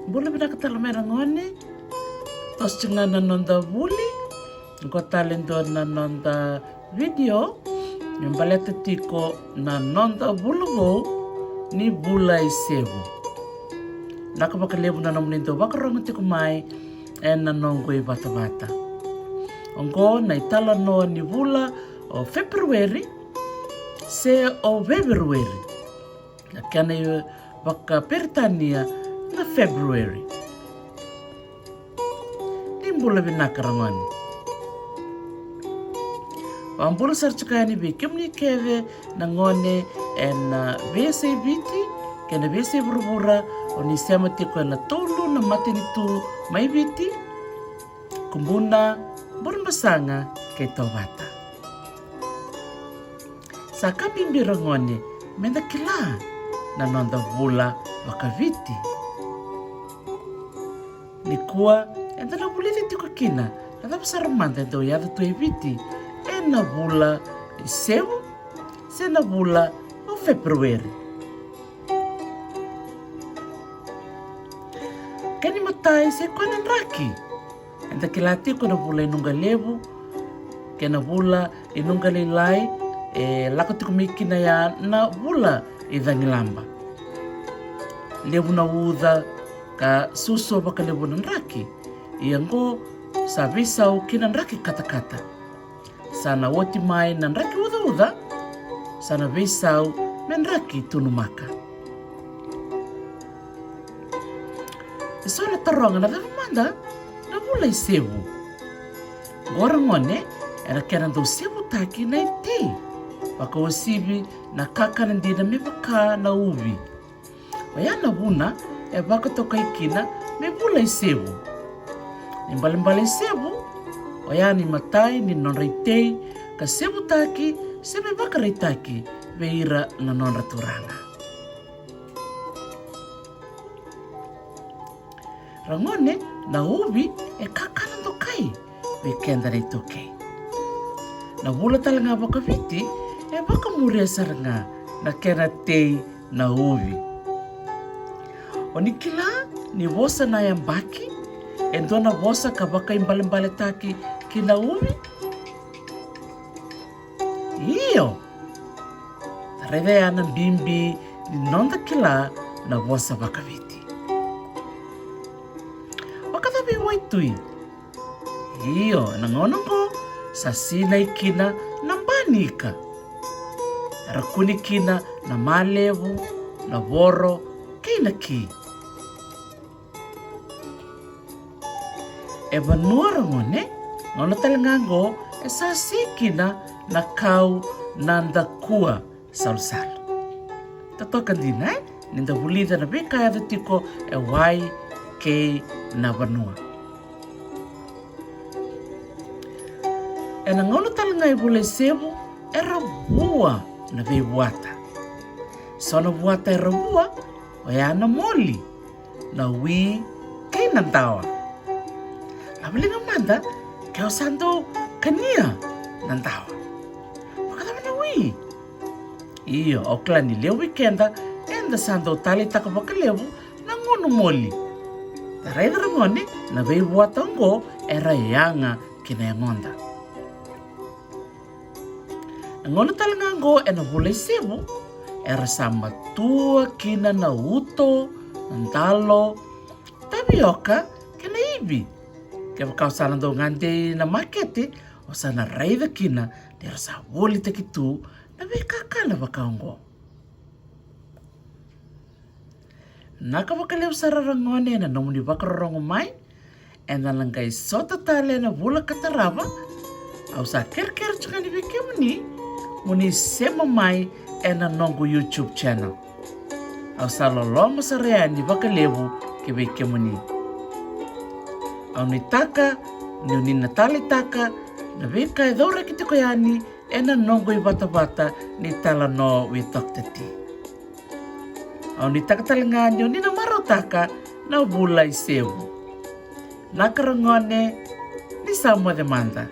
Bula bina katala merangone, tos cunga nanonda buli, ko talento nanonda video, yung baleta tiko nanonda bulubo ni bula isebu. Nakapakalebu na naman nito, baka rongo tiko mai, nanongo bata-bata. Ongo na itala no ni bula o February, se o February. Nakana yu baka pertania na February. Timbula binakarangan. Wambula sarchakani bi kimni keve nangone en VSABT kena VSA burbura oni sema tiko na tolu na matinitu mai biti kumbuna burbasanga kay tawata. Sa kabimbirangone menda kila nanonda bula wakaviti. Nikua entala buliti tiko kina nada pasaramanda ento yada tu eviti na bula seu se na bula o February. Kani matai se konan raki. Enta kilati ko na bula inunga lebu, kena bula inunga lilai, lako tiko mikina ya na bula idangilamba. Lebu na uda ka suso baka lebu nan raki. Iyango sabisau kinan raki kata-kata. Sana woti mai nan raki uda-uda, sana visau men raki tunumaka. Isona taronga na manda na bula isebu. Gorangone era kena do sebu taki na ite. Baka wasibi na kaka nandina me baka na ubi. Wayana buna baka toka ikina me bula isebu. Nimbalimbali isebu. Oyani matai ni non reitei ka sebu taki sebe baka reitaki veira na non raturanga. Rangone na ubi kakana tokai ve kenda reitoke. Na bula talanga baka viti baka muria saranga na kena tei na ubi. Onikila ni vosa na yang baki endona vosa ka baka imbalimbali taki kina ubi? Iyo. Tarede ana bimbi ni nonda kila na vosa baka viti. Wakatabi waitui. Iyo, nangonongo sa sinay kina nambanika. Rakuni kina na malevu, na boro, kina ki. Eba nuara ngone, ngono talangango sa sikina na kau nanda kua sal-sal. Tatokan din ninda bulida na beka ada tiko wai ke na banua. Na ngono talangai bule sebu era bua na vei buata. Sono buata era bua oyana moli na wi ke nantawa. Abelinga manda, kaya santo kania nantawa. Makatama na wi. Iyo, okla ni leo weekenda, enda santo tali taka baka lebu na ngono moli. Taray na ramone, na vei buatango era yanga kinayangonda. Ngono talangango ena bulay sebu, era sama tua kina na uto, nantalo, tapioca, kina ibi. Kaya kau sana do ngante na market o sana raida kina dera sa boli takitu na be kakala bakaongo. Naka bakalew sararangone na nomuni bakarongo mai ena langkai sota tale na bula kataraba au sa kerker chunga ni bikemuni muni sema mai ena nongo YouTube channel. Au sa loloma sareani bakalewu ke bikemuni. Au ni taka, ni natali taka, na vika dora ki te koiani, ena nongo I bata-bata ni tala no we talk tati. Au ni taka talangani ni na maro taka na bula I sebu. Nakarangone ni Samoa de Manda.